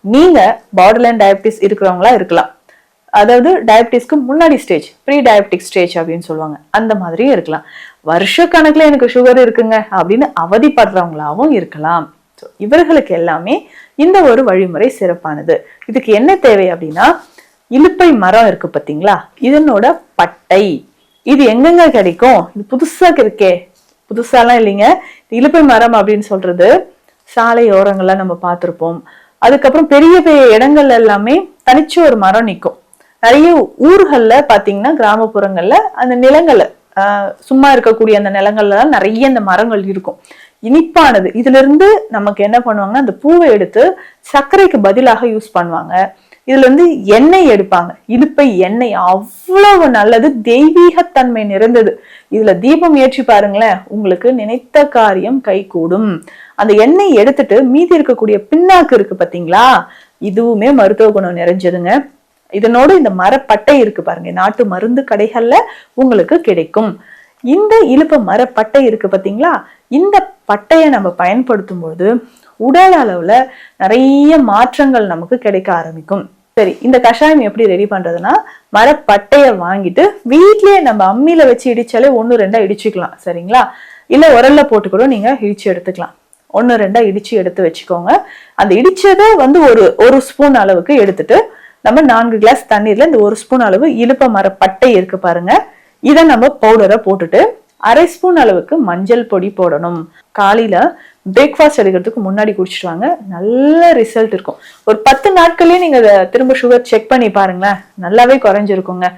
நீங்க borderline diabetes இருக்கிறவங்களா இருக்கலாம். அதாவது டயபிட்டிஸ்க்கு முன்னாடி ஸ்டேஜ், ப்ரீ டயபிட்டிக் ஸ்டேஜ் அப்படின்னு சொல்லுவாங்க. அந்த மாதிரியும் இருக்கலாம். வருஷ கணக்குல எனக்கு சுகர் இருக்குங்க அப்படின்னு அவதிப்படுறவங்களாவும் இருக்கலாம். இவர்களுக்கு எல்லாமே இந்த ஒரு வழிமுறை சிறப்பானது. இதுக்கு என்ன தேவை அப்படின்னா, இலுப்பை மரம் இருக்கு பாத்தீங்களா, இதனோட பட்டை. இது எங்கெங்க கிடைக்கும்? இது புதுசா இருக்கே. புதுசாலாம் இல்லைங்க. இலுப்பை மரம் அப்படின்னு சொல்றது சாலை ஓரங்கள்ல நம்ம பார்த்திருப்போம். அதுக்கப்புறம் பெரிய பெரிய இடங்கள்ல எல்லாமே தனிச்சு ஒரு மரம் நிற்கும். நிறைய ஊர்கள்ல பாத்தீங்கன்னா, கிராமப்புறங்கள்ல அந்த நிலங்கள்ல சும்மா இருக்கக்கூடிய அந்த நிலங்கள்ல நிறைய இந்த மரங்கள் இருக்கும். இனிப்பானது. இதுல இருந்து நமக்கு என்ன பண்ணுவாங்கன்னா, அந்த பூவை எடுத்து சர்க்கரைக்கு பதிலாக யூஸ் பண்ணுவாங்க. இதுல இருந்து எண்ணெய் எடுப்பாங்க. இலுப்பை எண்ணெய் அவ்வளவு நல்லது, தெய்வீகத்தன்மை நிறைந்தது. இதுல தீபம் ஏற்றி பாருங்களேன், உங்களுக்கு நினைத்த காரியம் கைகூடும். அந்த எண்ணெய் எடுத்துட்டு மீதி இருக்கக்கூடிய பின்னாக்கு இருக்கு பாத்தீங்களா, இதுவுமே மருத்துவ குணம் நிறைஞ்சதுங்க. இதனோட இந்த மரப்பட்டை இருக்கு பாருங்க, நாட்டு மருந்து கடைகள்ல உங்களுக்கு கிடைக்கும். இந்த இலுப்ப மரப்பட்டை இருக்கு பாத்தீங்களா, இந்த பட்டையை நம்ம பயன்படுத்தும் போது உடல் அளவுல நிறைய மாற்றங்கள் நமக்கு கிடைக்க ஆரம்பிக்கும். சரி, இந்த கஷாயம் எப்படி ரெடி பண்றதுன்னா, மரப்பட்டைய வாங்கிட்டு வீட்லயே நம்ம அம்மியில வச்சு இடிச்சாலே 1-2 இடிச்சுக்கலாம். சரிங்களா? இல்ல உரல்ல போட்டு கூட நீங்க இடிச்சு எடுத்துக்கலாம். 1-2 இடிச்சு எடுத்து வச்சுக்கோங்க. அந்த இடிச்சதை ஒரு ஸ்பூன் அளவுக்கு எடுத்துட்டு நம்ம 4 கிளாஸ் தண்ணீர்ல இந்த 1 ஸ்பூன் அளவு இலுப்ப மரப்பட்டை இருக்கு பாருங்க, இதை நம்ம பவுடரை போட்டுட்டு 1/2 ஸ்பூன் அளவுக்கு மஞ்சள் பொடி போடணும். காலையில பிரேக்ஃபாஸ்ட் எடுக்கிறதுக்கு முன்னாடி குடிச்சிட்டு வாங்க, நல்ல ரிசல்ட் இருக்கும். ஒரு 10 நாட்களே நீங்க திரும்ப சுகர் செக் பண்ணி பாருங்களேன், நல்லாவே குறைஞ்சிருக்குங்க.